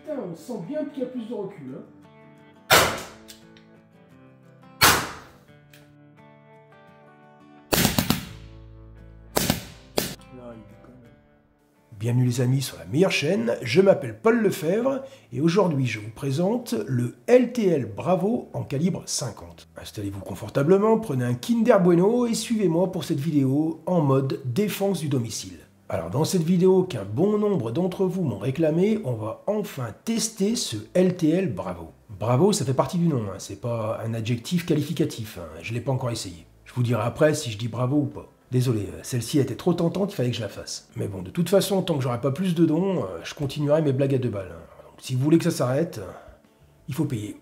Putain, on sent bien qu'il y a plus de recul, hein. Là, il déconne. Bienvenue les amis sur la meilleure chaîne, je m'appelle Paul Lefebvre et aujourd'hui je vous présente le LTL Bravo en calibre 50. Installez-vous confortablement, prenez un Kinder Bueno et suivez-moi pour cette vidéo en mode défense du domicile. Alors dans cette vidéo qu'un bon nombre d'entre vous m'ont réclamé, on va enfin tester ce LTL Bravo. Bravo ça fait partie du nom, hein. C'est pas un adjectif qualificatif, hein. Je l'ai pas encore essayé. Je vous dirai après si je dis bravo ou pas. Désolé, celle-ci était trop tentante, il fallait que je la fasse. Mais bon, de toute façon, tant que j'aurai pas plus de dons, je continuerai mes blagues à 2 balles. Donc, si vous voulez que ça s'arrête, il faut payer.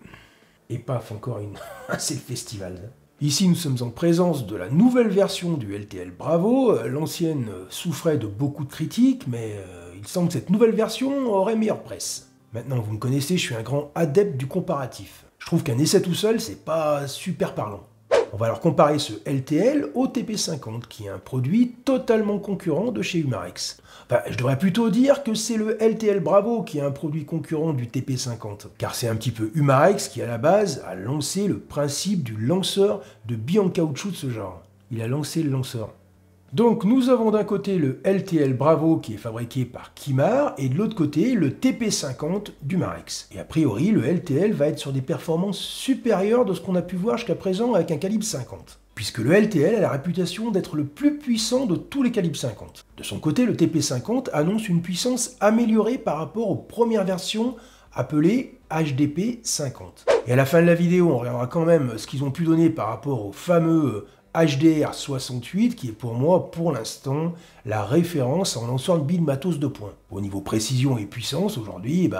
Et paf, encore une. C'est le festival. Ici, nous sommes en présence de la nouvelle version du LTL Bravo. L'ancienne souffrait de beaucoup de critiques, mais il semble que cette nouvelle version aurait meilleure presse. Maintenant, vous me connaissez, je suis un grand adepte du comparatif. Je trouve qu'un essai tout seul, c'est pas super parlant. On va alors comparer ce LTL au TP50, qui est un produit totalement concurrent de chez Umarex. Enfin, je devrais plutôt dire que c'est le LTL Bravo qui est un produit concurrent du TP50, car c'est un petit peu Umarex qui, à la base, a lancé le principe du lanceur de billes en caoutchouc de ce genre. Il a lancé le lanceur. Donc nous avons d'un côté le LTL Bravo qui est fabriqué par Kimar et de l'autre côté le TP50 d'Umarex. Et a priori le LTL va être sur des performances supérieures de ce qu'on a pu voir jusqu'à présent avec un calibre 50. Puisque le LTL a la réputation d'être le plus puissant de tous les calibres 50. De son côté le TP50 annonce une puissance améliorée par rapport aux premières versions appelées HDP 50. Et à la fin de la vidéo on regardera quand même ce qu'ils ont pu donner par rapport au fameux HDR68 qui est pour moi, pour l'instant, la référence en lanceur de billes de matos de points. Au niveau précision et puissance, aujourd'hui,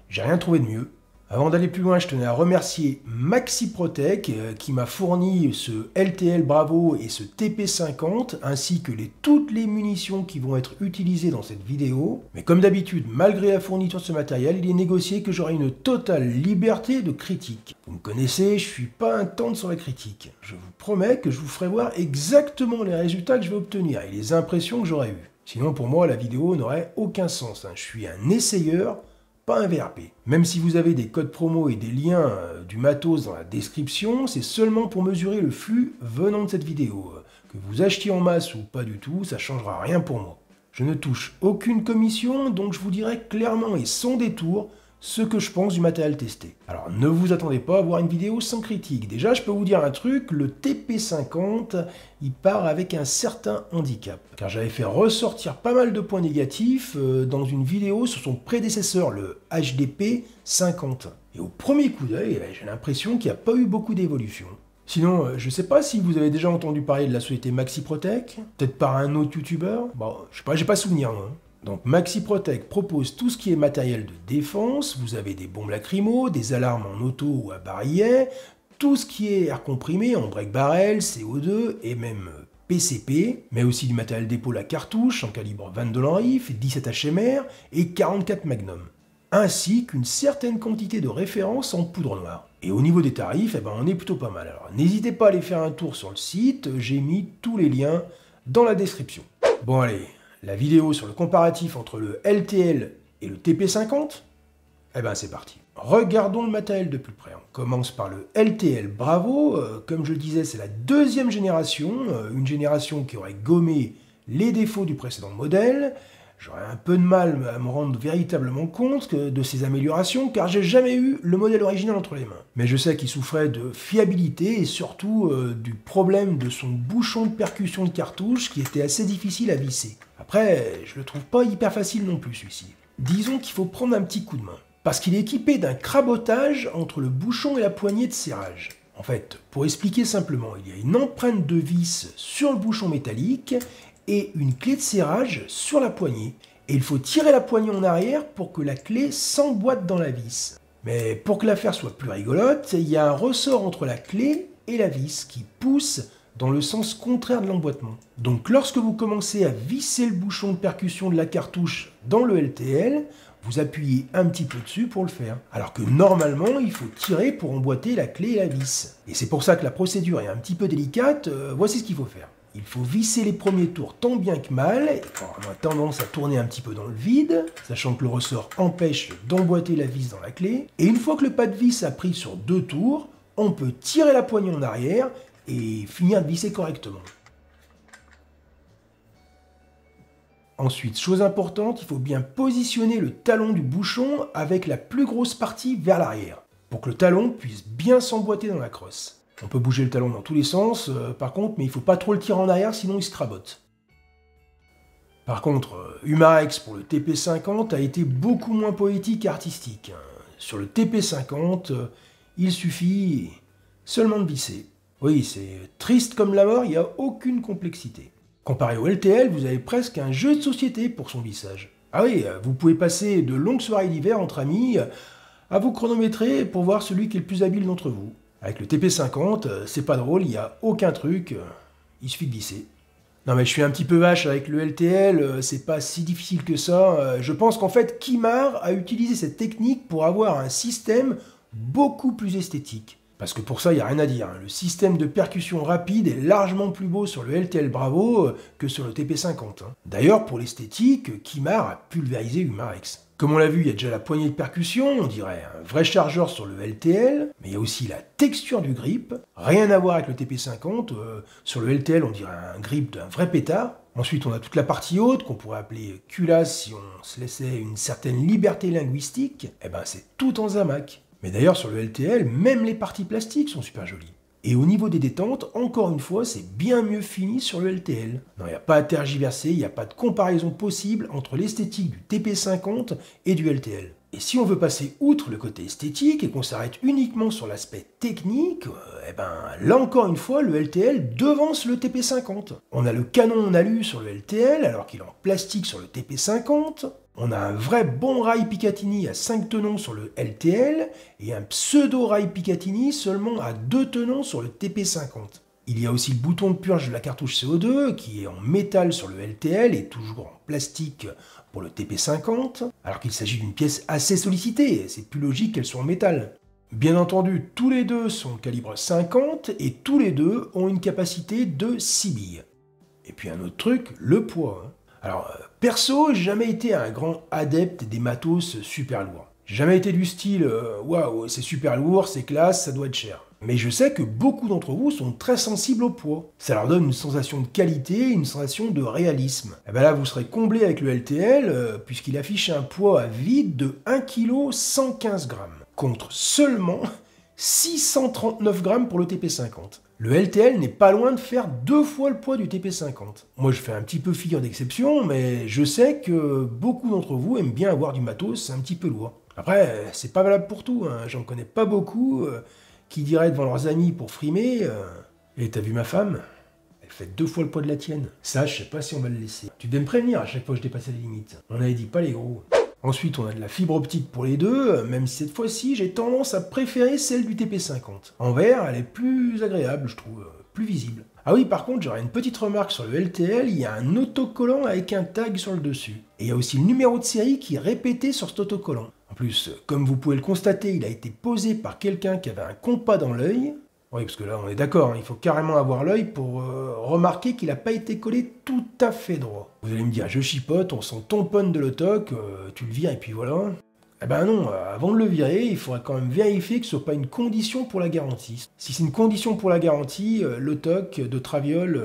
j'ai rien trouvé de mieux. Avant d'aller plus loin, je tenais à remercier Maxiprotec qui m'a fourni ce LTL Bravo et ce TP50 ainsi que toutes les munitions qui vont être utilisées dans cette vidéo. Mais comme d'habitude, malgré la fourniture de ce matériel, il est négocié que j'aurai une totale liberté de critique. Vous me connaissez, je suis pas un tendre sur la critique. Je vous promets que je vous ferai voir exactement les résultats que je vais obtenir et les impressions que j'aurai eues. Sinon pour moi la vidéo n'aurait aucun sens, hein. Je suis un essayeur, pas un VRP. Même si vous avez des codes promo et des liens du matos dans la description, c'est seulement pour mesurer le flux venant de cette vidéo. Que vous achetiez en masse ou pas du tout, ça changera rien pour moi. Je ne touche aucune commission, donc je vous dirai clairement et sans détour ce que je pense du matériel testé. Alors ne vous attendez pas à voir une vidéo sans critique. Déjà, je peux vous dire un truc, le TP50, il part avec un certain handicap. Car j'avais fait ressortir pas mal de points négatifs dans une vidéo sur son prédécesseur, le HDP 50. Et au premier coup d'œil, j'ai l'impression qu'il n'y a pas eu beaucoup d'évolution. Sinon, je sais pas si vous avez déjà entendu parler de la société Maxiprotec, peut-être par un autre youtubeur. Bon, je sais pas, j'ai pas souvenir moi. Donc Maxiprotec propose tout ce qui est matériel de défense, vous avez des bombes lacrymo, des alarmes en auto ou à barillet, tout ce qui est air comprimé en break barrel, CO2 et même PCP, mais aussi du matériel d'épaule à cartouche en calibre 22 Lanrif, 17 HMR et 44 Magnum, ainsi qu'une certaine quantité de références en poudre noire. Et au niveau des tarifs, on est plutôt pas mal. Alors n'hésitez pas à aller faire un tour sur le site, j'ai mis tous les liens dans la description. Bon allez, la vidéo sur le comparatif entre le LTL et le TP50, c'est parti. Regardons le matériel de plus près. On commence par le LTL Bravo. Comme je le disais, c'est la deuxième génération, une génération qui aurait gommé les défauts du précédent modèle. J'aurais un peu de mal à me rendre véritablement compte de ces améliorations, car j'ai jamais eu le modèle original entre les mains. Mais je sais qu'il souffrait de fiabilité et surtout du problème de son bouchon de percussion de cartouche qui était assez difficile à visser. Après, je le trouve pas hyper facile non plus celui-ci. Disons qu'il faut prendre un petit coup de main, parce qu'il est équipé d'un crabotage entre le bouchon et la poignée de serrage. En fait, pour expliquer simplement, il y a une empreinte de vis sur le bouchon métallique et une clé de serrage sur la poignée. Et il faut tirer la poignée en arrière pour que la clé s'emboîte dans la vis. Mais pour que l'affaire soit plus rigolote, il y a un ressort entre la clé et la vis qui pousse dans le sens contraire de l'emboîtement. Donc lorsque vous commencez à visser le bouchon de percussion de la cartouche dans le LTL, vous appuyez un petit peu dessus pour le faire. Alors que normalement, il faut tirer pour emboîter la clé et la vis. Et c'est pour ça que la procédure est un petit peu délicate, voici ce qu'il faut faire. Il faut visser les premiers tours tant bien que mal, et on a tendance à tourner un petit peu dans le vide, sachant que le ressort empêche d'emboîter la vis dans la clé. Et une fois que le pas de vis a pris sur 2 tours, on peut tirer la poignée en arrière et finir de visser correctement. Ensuite, chose importante, il faut bien positionner le talon du bouchon avec la plus grosse partie vers l'arrière, pour que le talon puisse bien s'emboîter dans la crosse. On peut bouger le talon dans tous les sens, par contre, mais il ne faut pas trop le tirer en arrière, sinon il se crabote. Par contre, Humarex pour le TP50 a été beaucoup moins poétique et artistique. Sur le TP50, il suffit seulement de visser. Oui, c'est triste comme la mort, il n'y a aucune complexité. Comparé au LTL, vous avez presque un jeu de société pour son vissage. Ah oui, vous pouvez passer de longues soirées d'hiver entre amis à vous chronométrer pour voir celui qui est le plus habile d'entre vous. Avec le TP50, c'est pas drôle, il n'y a aucun truc, il suffit de visser. Non mais je suis un petit peu vache avec le LTL, c'est pas si difficile que ça. Je pense qu'en fait, Kimar a utilisé cette technique pour avoir un système beaucoup plus esthétique. Parce que pour ça, il n'y a rien à dire. Le système de percussion rapide est largement plus beau sur le LTL Bravo que sur le TP50. D'ailleurs, pour l'esthétique, Kimar a pulvérisé Humarex. Comme on l'a vu, il y a déjà la poignée de percussion, on dirait un vrai chargeur sur le LTL, mais il y a aussi la texture du grip. Rien à voir avec le TP50, sur le LTL on dirait un grip d'un vrai pétard. Ensuite on a toute la partie haute qu'on pourrait appeler culasse si on se laissait une certaine liberté linguistique. Eh ben c'est tout en zamac. Mais d'ailleurs sur le LTL, même les parties plastiques sont super jolies. Et au niveau des détentes, encore une fois, c'est bien mieux fini sur le LTL. Non, il n'y a pas à tergiverser, il n'y a pas de comparaison possible entre l'esthétique du TP50 et du LTL. Et si on veut passer outre le côté esthétique et qu'on s'arrête uniquement sur l'aspect technique, eh ben là encore une fois, le LTL devance le TP50. On a le canon en alu sur le LTL alors qu'il est en plastique sur le TP50. On a un vrai bon rail Picatinny à 5 tenons sur le LTL et un pseudo rail Picatinny seulement à 2 tenons sur le TP50. Il y a aussi le bouton de purge de la cartouche CO2 qui est en métal sur le LTL et toujours en plastique pour le TP50, alors qu'il s'agit d'une pièce assez sollicitée, c'est plus logique qu'elle soit en métal. Bien entendu, tous les deux sont calibre 50 et tous les deux ont une capacité de 6 billes. Et puis un autre truc, le poids. Alors, perso, j'ai jamais été un grand adepte des matos super lourds. J'ai jamais été du style waouh, c'est super lourd, c'est classe, ça doit être cher. Mais je sais que beaucoup d'entre vous sont très sensibles au poids. Ça leur donne une sensation de qualité, une sensation de réalisme. Et bien là, vous serez comblé avec le LTL, puisqu'il affiche un poids à vide de 1 kg 115 g, contre seulement 639 g pour le TP50. Le LTL n'est pas loin de faire 2 fois le poids du TP50. Moi je fais un petit peu figure d'exception, mais je sais que beaucoup d'entre vous aiment bien avoir du matos un petit peu lourd. Après, c'est pas valable pour tout, j'en connais pas beaucoup qui diraient devant leurs amis pour frimer et t'as vu ma femme? Elle fait 2 fois le poids de la tienne. Ça, je sais pas si on va le laisser. Tu devais me prévenir à chaque fois que je dépassais les limites. On avait dit pas les gros. Ensuite, on a de la fibre optique pour les deux, même si cette fois-ci, j'ai tendance à préférer celle du TP50. En vert, elle est plus agréable, je trouve, plus visible. Ah oui, par contre, j'aurais une petite remarque sur le LTL, il y a un autocollant avec un tag sur le dessus. Et il y a aussi le numéro de série qui est répété sur cet autocollant. En plus, comme vous pouvez le constater, il a été posé par quelqu'un qui avait un compas dans l'œil. Oui, parce que là, on est d'accord, il faut carrément avoir l'œil pour remarquer qu'il n'a pas été collé tout à fait droit. Vous allez me dire, je chipote, on s'en tamponne de l'autoc, tu le vires et puis voilà. Eh ben non, avant de le virer, il faudrait quand même vérifier que ce soit pas une condition pour la garantie. Si c'est une condition pour la garantie, l'autoc de Traviol,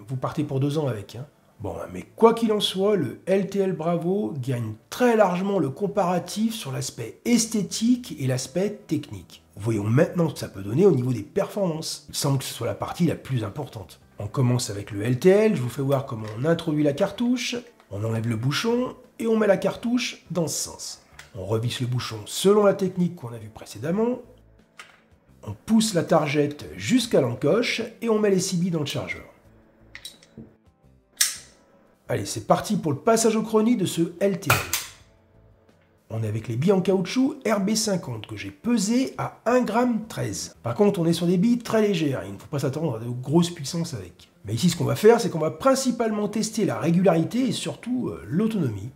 vous partez pour 2 ans avec. Bon, mais quoi qu'il en soit, le LTL Bravo gagne très largement le comparatif sur l'aspect esthétique et l'aspect technique. Voyons maintenant ce que ça peut donner au niveau des performances. Il semble que ce soit la partie la plus importante. On commence avec le LTL, je vous fais voir comment on introduit la cartouche, on enlève le bouchon et on met la cartouche dans ce sens. On revisse le bouchon selon la technique qu'on a vue précédemment. On pousse la targette jusqu'à l'encoche et on met les 6 billes dans le chargeur. Allez, c'est parti pour le passage au chrony de ce LTL. On est avec les billes en caoutchouc RB50 que j'ai pesées à 1,13 g. Par contre, on est sur des billes très légères, il ne faut pas s'attendre à de grosses puissances avec. Mais ici, ce qu'on va faire, c'est qu'on va principalement tester la régularité et surtout l'autonomie.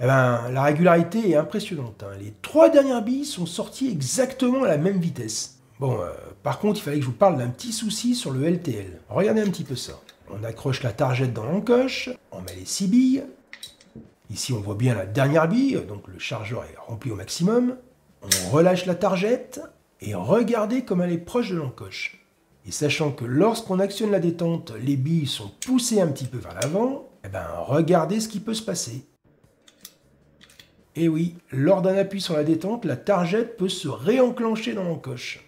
Eh ben, la régularité est impressionnante, hein. Les 3 dernières billes sont sorties exactement à la même vitesse. Bon, par contre, il fallait que je vous parle d'un petit souci sur le LTL. Regardez un petit peu ça. On accroche la targette dans l'encoche, on met les 6 billes. Ici, on voit bien la dernière bille, donc le chargeur est rempli au maximum. On relâche la targette, et regardez comme elle est proche de l'encoche. Et sachant que lorsqu'on actionne la détente, les billes sont poussées un petit peu vers l'avant, eh ben, regardez ce qui peut se passer. Et oui, lors d'un appui sur la détente, la targette peut se réenclencher dans l'encoche.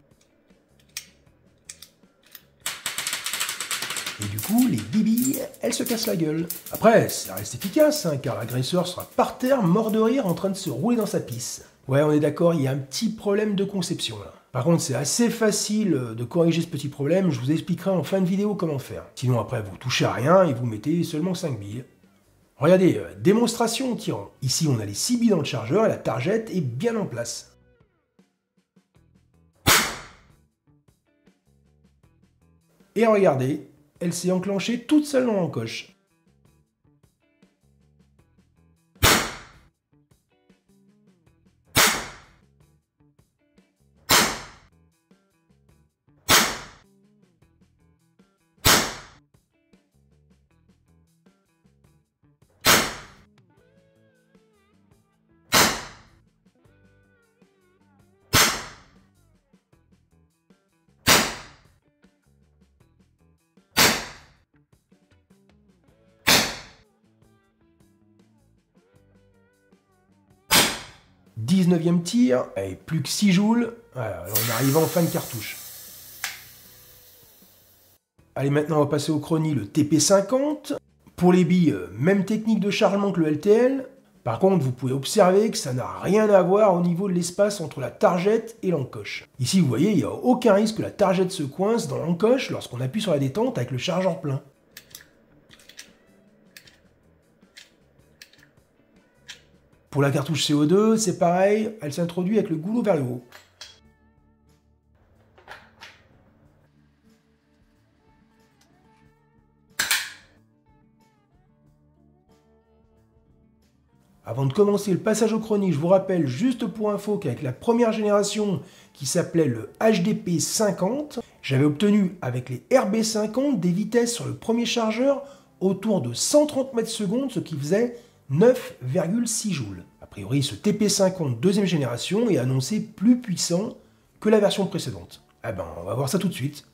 Et du coup, les billes, elles se cassent la gueule. Après, ça reste efficace, hein, car l'agresseur sera par terre, mort de rire, en train de se rouler dans sa pisse. Ouais, on est d'accord, il y a un petit problème de conception là. Par contre, c'est assez facile de corriger ce petit problème, je vous expliquerai en fin de vidéo comment faire. Sinon après, vous touchez à rien et vous mettez seulement 5 billes. Regardez, démonstration en tirant. Ici, on a les 6 billes dans le chargeur et la targette est bien en place. Et regardez, elle s'est enclenchée toute seule dans l'encoche. « 19e tir, et plus que 6 joules, voilà, on arrive en fin de cartouche. Allez, maintenant on va passer au chrony, le TP50. Pour les billes, même technique de chargement que le LTL. Par contre, vous pouvez observer que ça n'a rien à voir au niveau de l'espace entre la targette et l'encoche. Ici, vous voyez, il n'y a aucun risque que la targette se coince dans l'encoche lorsqu'on appuie sur la détente avec le chargeur plein. Pour la cartouche CO2, c'est pareil, elle s'introduit avec le goulot vers le haut. Avant de commencer le passage au chrony, je vous rappelle juste pour info qu'avec la première génération qui s'appelait le HDP 50, j'avais obtenu avec les RB 50 des vitesses sur le premier chargeur autour de 130 mètres secondes, ce qui faisait 9,6 joules. A priori, ce TP50 deuxième génération est annoncé plus puissant que la version précédente. Ah ben, on va voir ça tout de suite.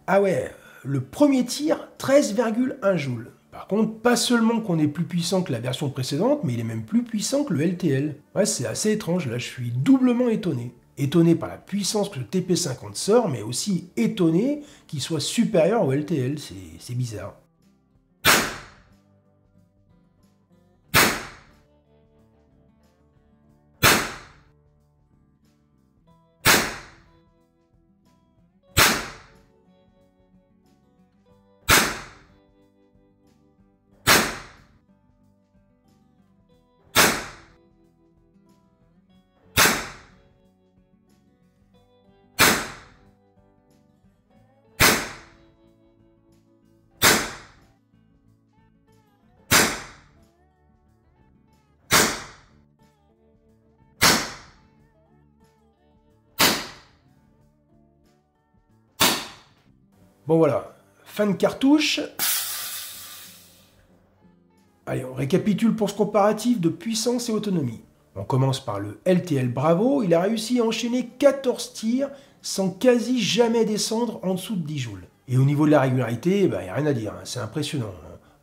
Ah ouais, le premier tir, 13,1 joules. Par contre, pas seulement qu'on est plus puissant que la version précédente, mais il est même plus puissant que le LTL. Ouais, c'est assez étrange, là je suis doublement étonné. Étonné par la puissance que le TP50 sort, mais aussi étonné qu'il soit supérieur au LTL, c'est bizarre. Bon voilà, fin de cartouche. Allez, on récapitule pour ce comparatif de puissance et autonomie. On commence par le LTL Bravo, il a réussi à enchaîner 14 tirs sans quasi jamais descendre en dessous de 10 joules. Et au niveau de la régularité, il n'y a rien à dire, hein, c'est impressionnant.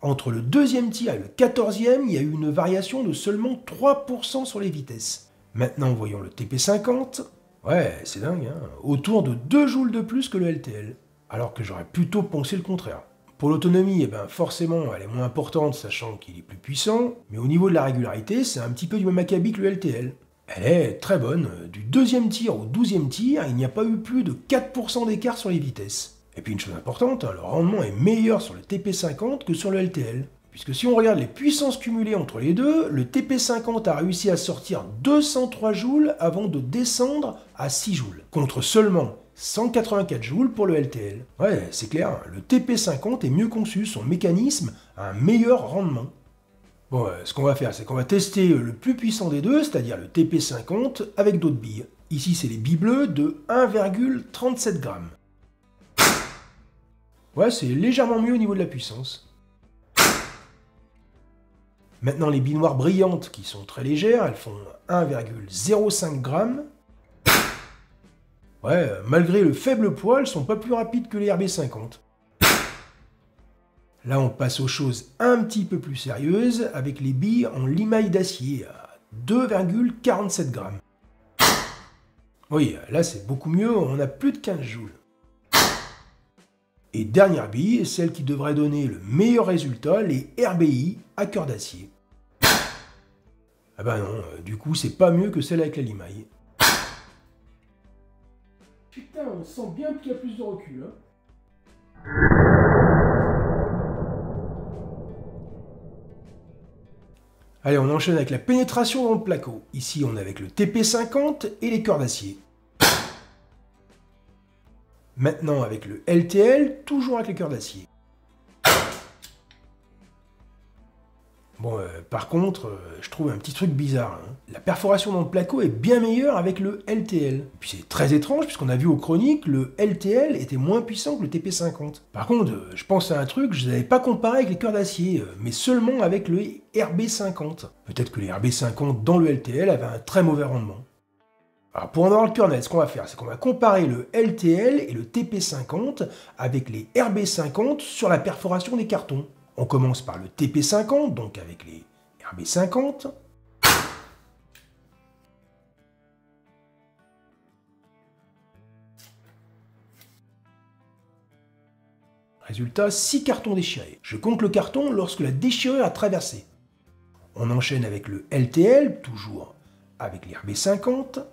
Entre le deuxième tir et le 14e, il y a eu une variation de seulement 3% sur les vitesses. Maintenant, voyons le TP50. Ouais, c'est dingue, hein, autour de 2 joules de plus que le LTL. Alors que j'aurais plutôt pensé le contraire. Pour l'autonomie, forcément, elle est moins importante, sachant qu'il est plus puissant, mais au niveau de la régularité, c'est un petit peu du même acabit que le LTL. Elle est très bonne, du deuxième tir au 12e tir, il n'y a pas eu plus de 4% d'écart sur les vitesses. Et puis une chose importante, le rendement est meilleur sur le TP50 que sur le LTL. Puisque si on regarde les puissances cumulées entre les deux, le TP50 a réussi à sortir 203 joules avant de descendre à 6 joules, contre seulement 184 joules pour le LTL. Ouais, c'est clair, le TP50 est mieux conçu, son mécanisme a un meilleur rendement. Bon, ce qu'on va faire, c'est qu'on va tester le plus puissant des deux, c'est-à-dire le TP50 avec d'autres billes. Ici, c'est les billes bleues de 1,37 g. Ouais, c'est légèrement mieux au niveau de la puissance. Maintenant, les billes noires brillantes, qui sont très légères, elles font 1,05 g. Ouais, malgré le faible poids, elles sont pas plus rapides que les RB50. Là, on passe aux choses un petit peu plus sérieuses, avec les billes en limaille d'acier, à 2,47 g. Oui, là, c'est beaucoup mieux, on a plus de 15 joules. Et dernière bille, celle qui devrait donner le meilleur résultat, les RBI à cœur d'acier. Ah bah non, du coup, c'est pas mieux que celle avec la limaille. Putain, on sent bien qu'il y a plus de recul, hein. Allez, on enchaîne avec la pénétration dans le placo. Ici, on est avec le TP50 et les cœurs d'acier. Maintenant, avec le LTL, toujours avec les cœurs d'acier. Bon, par contre, je trouve un petit truc bizarre. Hein. La perforation dans le placo est bien meilleure avec le LTL. Puis c'est très étrange, puisqu'on a vu aux chroniques, le LTL était moins puissant que le TP50. Par contre, je pense à un truc, je ne l'avais pas comparé avec les cœurs d'acier, mais seulement avec le RB50. Peut-être que les RB50 dans le LTL avaient un très mauvais rendement. Alors pour en avoir le cœur net, ce qu'on va faire, c'est qu'on va comparer le LTL et le TP50 avec les RB50 sur la perforation des cartons. On commence par le TP50, donc avec les RB50. Résultat, 6 cartons déchirés. Je compte le carton lorsque la déchirure a traversé. On enchaîne avec le LTL, toujours avec les RB50.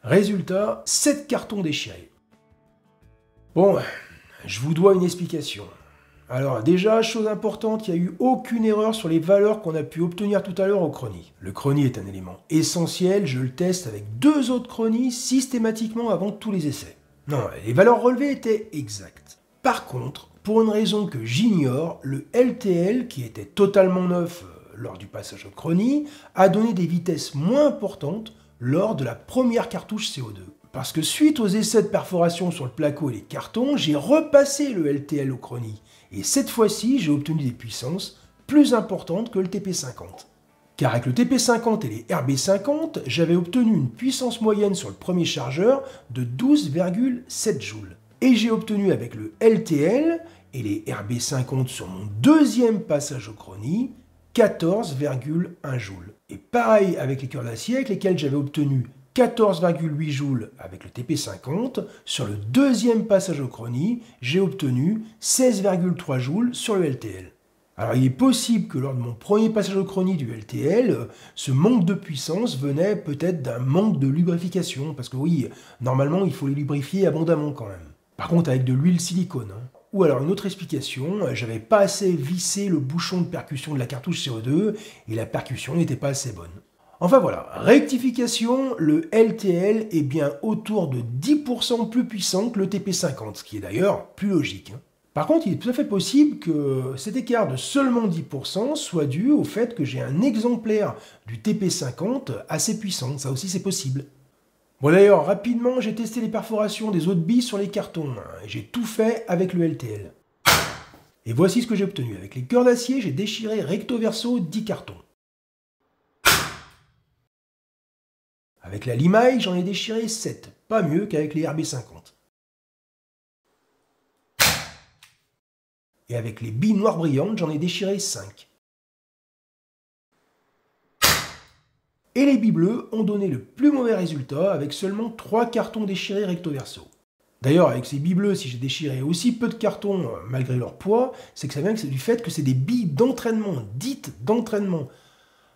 Résultat, 7 cartons déchirés. Bon, je vous dois une explication. Alors déjà, chose importante, il n'y a eu aucune erreur sur les valeurs qu'on a pu obtenir tout à l'heure au chrony. Le chrony est un élément essentiel, je le teste avec 2 autres chronies systématiquement avant tous les essais. Non, les valeurs relevées étaient exactes. Par contre, pour une raison que j'ignore, le LTL, qui était totalement neuf lors du passage au chrony, a donné des vitesses moins importantes lors de la première cartouche CO2. Parce que suite aux essais de perforation sur le placo et les cartons, j'ai repassé le LTL au chrony. Et cette fois-ci, j'ai obtenu des puissances plus importantes que le TP50. Car avec le TP50 et les RB50, j'avais obtenu une puissance moyenne sur le premier chargeur de 12,7 joules. Et j'ai obtenu avec le LTL et les RB50 sur mon deuxième passage au chrony, 14,1 joules. Et pareil avec les cœurs d'acier avec lesquels j'avais obtenu 14,8 joules avec le TP50, sur le deuxième passage au chrony, j'ai obtenu 16,3 joules sur le LTL. Alors il est possible que lors de mon premier passage au chrony du LTL, ce manque de puissance venait peut-être d'un manque de lubrification, parce que oui, normalement il faut les lubrifier abondamment quand même. Par contre avec de l'huile silicone. Ou alors une autre explication, j'avais pas assez vissé le bouchon de percussion de la cartouche CO2 et la percussion n'était pas assez bonne. Enfin voilà, rectification, le LTL est bien autour de 10% plus puissant que le TP50, ce qui est d'ailleurs plus logique. Par contre, il est tout à fait possible que cet écart de seulement 10% soit dû au fait que j'ai un exemplaire du TP50 assez puissant, ça aussi c'est possible. Bon d'ailleurs, rapidement, j'ai testé les perforations des autres billes sur les cartons, et j'ai tout fait avec le LTL. Et voici ce que j'ai obtenu. Avec les cœurs d'acier, j'ai déchiré recto verso 10 cartons. Avec la limaille, j'en ai déchiré 7, pas mieux qu'avec les RB50. Et avec les billes noires brillantes, j'en ai déchiré 5. Et les billes bleues ont donné le plus mauvais résultat avec seulement 3 cartons déchirés recto verso. D'ailleurs, avec ces billes bleues, si j'ai déchiré aussi peu de cartons malgré leur poids, c'est que ça vient du fait que c'est des billes d'entraînement, dites d'entraînement.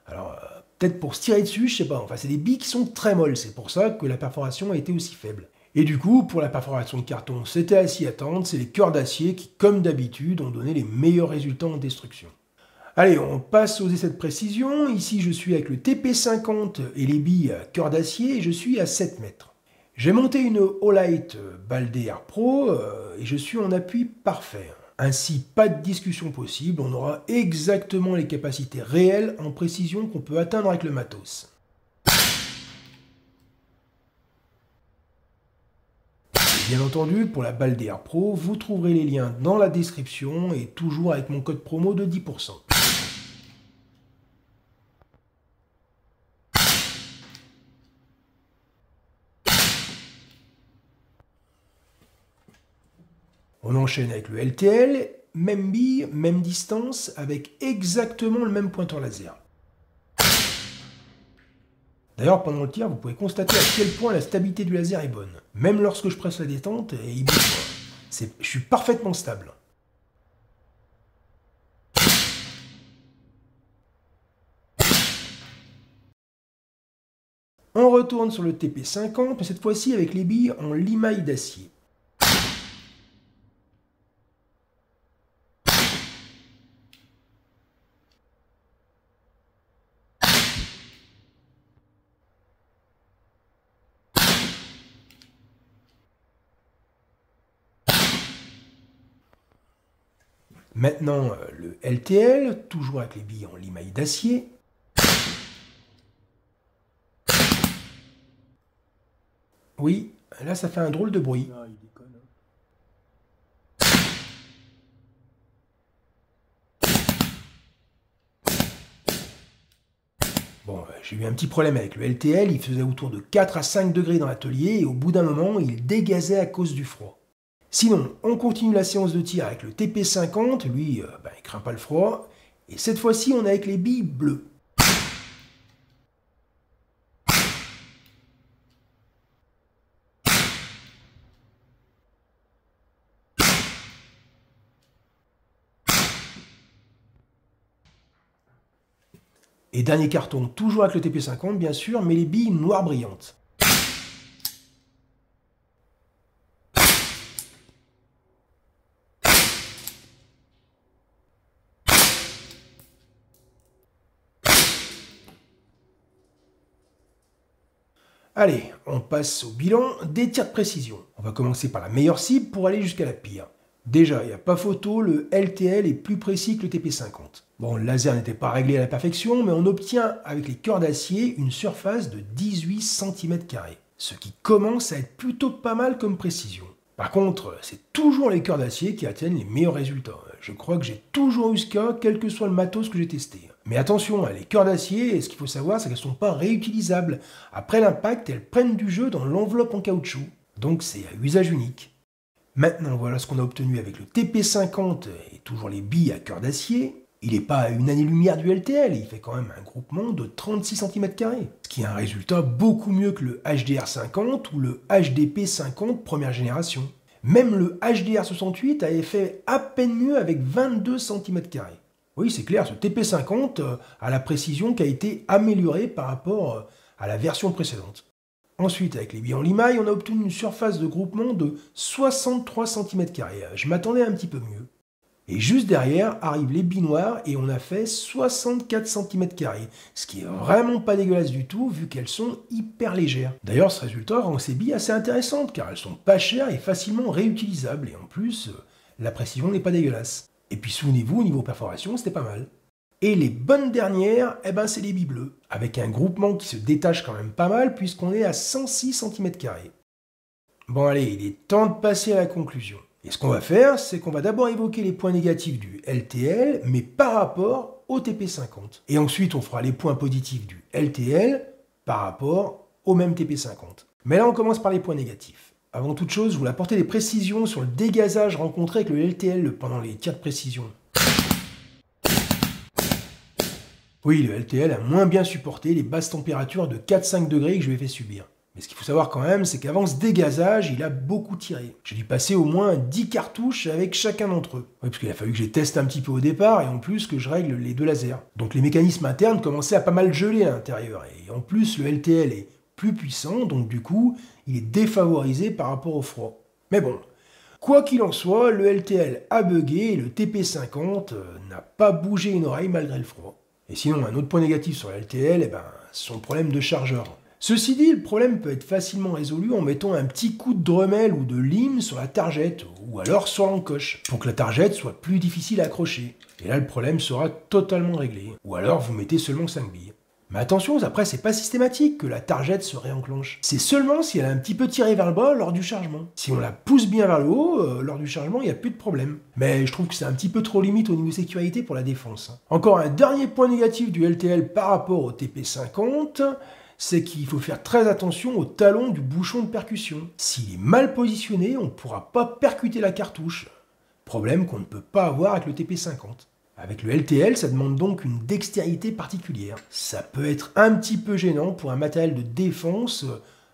Alors, peut-être pour se tirer dessus, je sais pas, enfin c'est des billes qui sont très molles, c'est pour ça que la perforation a été aussi faible. Et du coup, pour la perforation de carton, c'était à s'y attendre, c'est les cœurs d'acier qui, comme d'habitude, ont donné les meilleurs résultats en destruction. Allez, on passe aux essais de précision. Ici, je suis avec le TP50 et les billes à cœur d'acier et je suis à 7 mètres. J'ai monté une Olight Baldé Air Pro et je suis en appui parfait. Ainsi, pas de discussion possible, on aura exactement les capacités réelles en précision qu'on peut atteindre avec le matos. Bien entendu, pour la Baldé Air Pro, vous trouverez les liens dans la description et toujours avec mon code promo de 10%. On enchaîne avec le LTL, même bille, même distance, avec exactement le même pointeur laser. D'ailleurs, pendant le tir, vous pouvez constater à quel point la stabilité du laser est bonne. Même lorsque je presse la détente, il bouge pas. Je suis parfaitement stable. On retourne sur le TP50, mais cette fois-ci avec les billes en limaille d'acier. Maintenant, le LTL, toujours avec les billes en limaille d'acier. Oui, là ça fait un drôle de bruit. Ah, il déconne. Bon, j'ai eu un petit problème avec le LTL, il faisait autour de 4 à 5 degrés dans l'atelier et au bout d'un moment, il dégazait à cause du froid. Sinon, on continue la séance de tir avec le TP50, lui, il craint pas le froid. Et cette fois-ci, on est avec les billes bleues. Et dernier carton, toujours avec le TP50 bien sûr, mais les billes noires brillantes. Allez, on passe au bilan des tirs de précision. On va commencer par la meilleure cible pour aller jusqu'à la pire. Déjà, il n'y a pas photo, le LTL est plus précis que le TP50. Bon, le laser n'était pas réglé à la perfection, mais on obtient avec les cœurs d'acier une surface de 18 cm², ce qui commence à être plutôt pas mal comme précision. Par contre, c'est toujours les cœurs d'acier qui atteignent les meilleurs résultats. Je crois que j'ai toujours eu ce cas, quel que soit le matos que j'ai testé. Mais attention, les cœurs d'acier, ce qu'il faut savoir, c'est qu'elles ne sont pas réutilisables. Après l'impact, elles prennent du jeu dans l'enveloppe en caoutchouc. Donc c'est à usage unique. Maintenant, voilà ce qu'on a obtenu avec le TP50 et toujours les billes à cœur d'acier. Il n'est pas à une année-lumière du LTL, il fait quand même un groupement de 36 cm². Ce qui est un résultat beaucoup mieux que le HDR50 ou le HDP50 première génération. Même le HDR68 avait fait à peine mieux avec 22 cm². Oui, c'est clair, ce TP50 a la précision qui a été améliorée par rapport à la version précédente. Ensuite, avec les billes en limaille, on a obtenu une surface de groupement de 63 cm². Je m'attendais un petit peu mieux. Et juste derrière arrivent les billes noires et on a fait 64 cm², ce qui est vraiment pas dégueulasse du tout vu qu'elles sont hyper légères. D'ailleurs, ce résultat rend ces billes assez intéressantes car elles sont pas chères et facilement réutilisables et en plus, la précision n'est pas dégueulasse. Et puis souvenez-vous, au niveau perforation, c'était pas mal. Et les bonnes dernières, c'est les billes bleues, avec un groupement qui se détache quand même pas mal puisqu'on est à 106 cm². Bon allez, il est temps de passer à la conclusion. Et ce qu'on va faire, c'est qu'on va d'abord évoquer les points négatifs du LTL, mais par rapport au TP50. Et ensuite, on fera les points positifs du LTL par rapport au même TP50. Mais là, on commence par les points négatifs. Avant toute chose, je voulais apporter des précisions sur le dégazage rencontré avec le LTL pendant les tirs de précision. Oui, le LTL a moins bien supporté les basses températures de 4-5 degrés que je lui ai fait subir. Mais ce qu'il faut savoir quand même, c'est qu'avant ce dégazage, il a beaucoup tiré. J'ai dû passer au moins 10 cartouches avec chacun d'entre eux. Oui, parce qu'il a fallu que je les teste un petit peu au départ et en plus que je règle les deux lasers. Donc les mécanismes internes commençaient à pas mal geler à l'intérieur. Et en plus, le LTL est plus puissant, donc du coup, il est défavorisé par rapport au froid. Mais bon, Quoi qu'il en soit, le LTL a bugué et le TP50 n'a pas bougé une oreille malgré le froid. Et sinon, un autre point négatif sur le LTL, son problème de chargeur. Ceci dit, le problème peut être facilement résolu en mettant un petit coup de Dremel ou de lime sur la targette, ou alors sur l'encoche, pour que la targette soit plus difficile à accrocher. Et là, le problème sera totalement réglé. Ou alors, vous mettez seulement 5 billes. Mais attention, après, c'est pas systématique que la targette se réenclenche. C'est seulement si elle est un petit peu tirée vers le bas lors du chargement. Si on la pousse bien vers le haut, lors du chargement, il n'y a plus de problème. Mais je trouve que c'est un petit peu trop limite au niveau sécurité pour la défense. Encore un dernier point négatif du LTL par rapport au TP50, c'est qu'il faut faire très attention au talon du bouchon de percussion. S'il est mal positionné, on ne pourra pas percuter la cartouche. Problème qu'on ne peut pas avoir avec le TP50. Avec le LTL, ça demande donc une dextérité particulière. Ça peut être un petit peu gênant pour un matériel de défense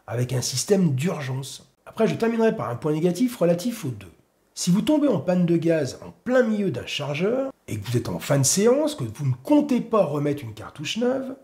avec un système d'urgence. Après, je terminerai par un point négatif relatif aux deux. Si vous tombez en panne de gaz en plein milieu d'un chargeur, et que vous êtes en fin de séance, que vous ne comptez pas remettre une cartouche neuve,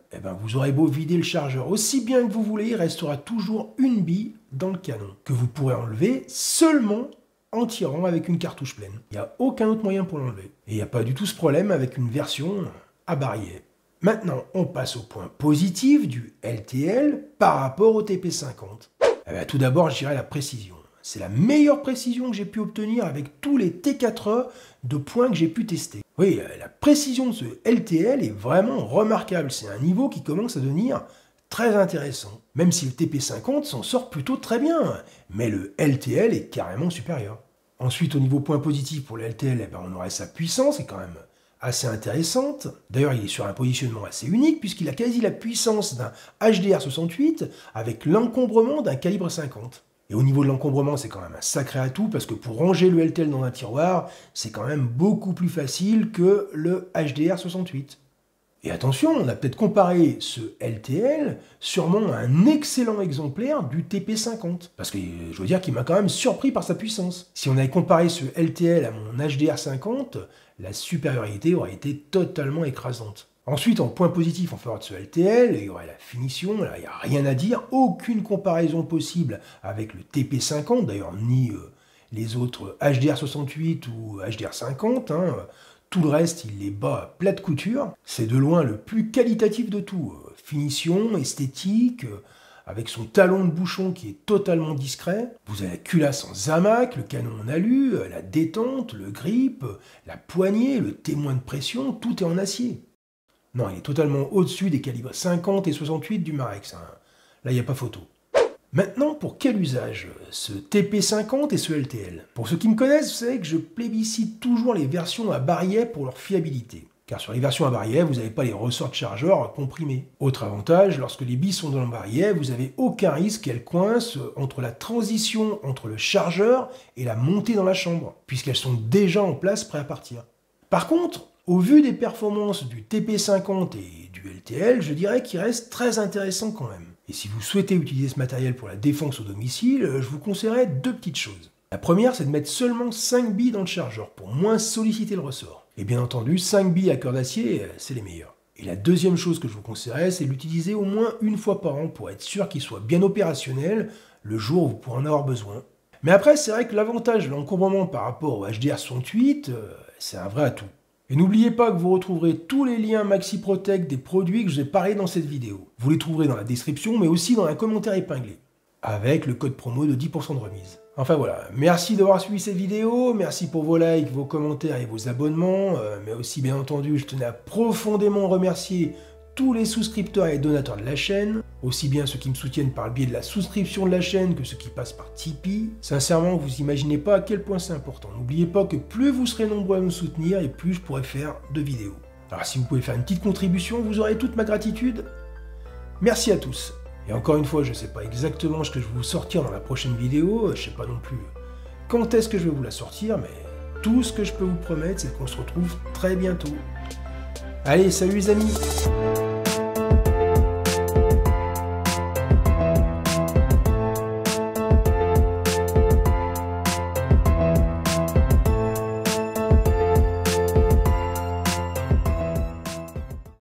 vous aurez beau vider le chargeur aussi bien que vous voulez, il restera toujours une bille dans le canon, que vous pourrez enlever seulement en tirant avec une cartouche pleine. Il n'y a aucun autre moyen pour l'enlever. Et il n'y a pas du tout ce problème avec une version à barillet. Maintenant, on passe au point positif du LTL par rapport au TP50. Tout d'abord, je dirais la précision. C'est la meilleure précision que j'ai pu obtenir avec tous les T4E de points que j'ai pu tester. Oui, la précision de ce LTL est vraiment remarquable. C'est un niveau qui commence à devenir très intéressant. Même si le TP50 s'en sort plutôt très bien. Mais le LTL est carrément supérieur. Ensuite, au niveau point positif pour le LTL, on aurait sa puissance, qui est quand même assez intéressante. D'ailleurs, il est sur un positionnement assez unique, puisqu'il a quasi la puissance d'un HDR68 avec l'encombrement d'un calibre 50. Et au niveau de l'encombrement, c'est quand même un sacré atout, parce que pour ranger le LTL dans un tiroir, c'est quand même beaucoup plus facile que le HDR68. Et attention, on a peut-être comparé ce LTL sûrement à un excellent exemplaire du TP50. Parce que je veux dire qu'il m'a quand même surpris par sa puissance. Si on avait comparé ce LTL à mon HDR50, la supériorité aurait été totalement écrasante. Ensuite, en point positif en faveur de ce LTL, il y aurait la finition, là, il n'y a rien à dire, aucune comparaison possible avec le TP50, d'ailleurs ni les autres HDR68 ou HDR50, Tout le reste, il les bat à plat de couture. C'est de loin le plus qualitatif de tout. Finition, esthétique, avec son talon de bouchon qui est totalement discret. Vous avez la culasse en zamac, le canon en alu, la détente, le grip, la poignée, le témoin de pression, tout est en acier. Non, il est totalement au-dessus des calibres 50 et 68 du Marex. Là, il n'y a pas photo. Maintenant, pour quel usage ce TP50 et ce LTL? Pour ceux qui me connaissent, vous savez que je plébiscite toujours les versions à barillet pour leur fiabilité. Car sur les versions à barillet, vous n'avez pas les ressorts de chargeur comprimés. Autre avantage, lorsque les billes sont dans le barillet, vous n'avez aucun risque qu'elles coincent entre la transition entre le chargeur et la montée dans la chambre, puisqu'elles sont déjà en place prêtes à partir. Par contre, au vu des performances du TP50 et du LTL, je dirais qu'il reste très intéressant quand même. Et si vous souhaitez utiliser ce matériel pour la défense au domicile, je vous conseillerais deux petites choses. La première, c'est de mettre seulement 5 billes dans le chargeur pour moins solliciter le ressort. Et bien entendu, 5 billes à cœur d'acier, c'est les meilleures. Et la deuxième chose que je vous conseillerais, c'est de l'utiliser au moins une fois par an pour être sûr qu'il soit bien opérationnel le jour où vous pourrez en avoir besoin. Mais après, c'est vrai que l'avantage de l'encombrement par rapport au HDR68, c'est un vrai atout. Et n'oubliez pas que vous retrouverez tous les liens MaxiProtect des produits que je vous ai parlé dans cette vidéo. Vous les trouverez dans la description, mais aussi dans un commentaire épinglé, avec le code promo de 10% de remise. Enfin voilà, merci d'avoir suivi cette vidéo, merci pour vos likes, vos commentaires et vos abonnements, mais aussi bien entendu, je tenais à profondément remercier tous les souscripteurs et donateurs de la chaîne, aussi bien ceux qui me soutiennent par le biais de la souscription de la chaîne que ceux qui passent par Tipeee. Sincèrement, vous imaginez pas à quel point c'est important. N'oubliez pas que plus vous serez nombreux à me soutenir et plus je pourrai faire de vidéos. Alors si vous pouvez faire une petite contribution, vous aurez toute ma gratitude. Merci à tous. Et encore une fois, je ne sais pas exactement ce que je vais vous sortir dans la prochaine vidéo, je ne sais pas non plus quand est-ce que je vais vous la sortir, mais tout ce que je peux vous promettre, c'est qu'on se retrouve très bientôt. Allez, salut les amis!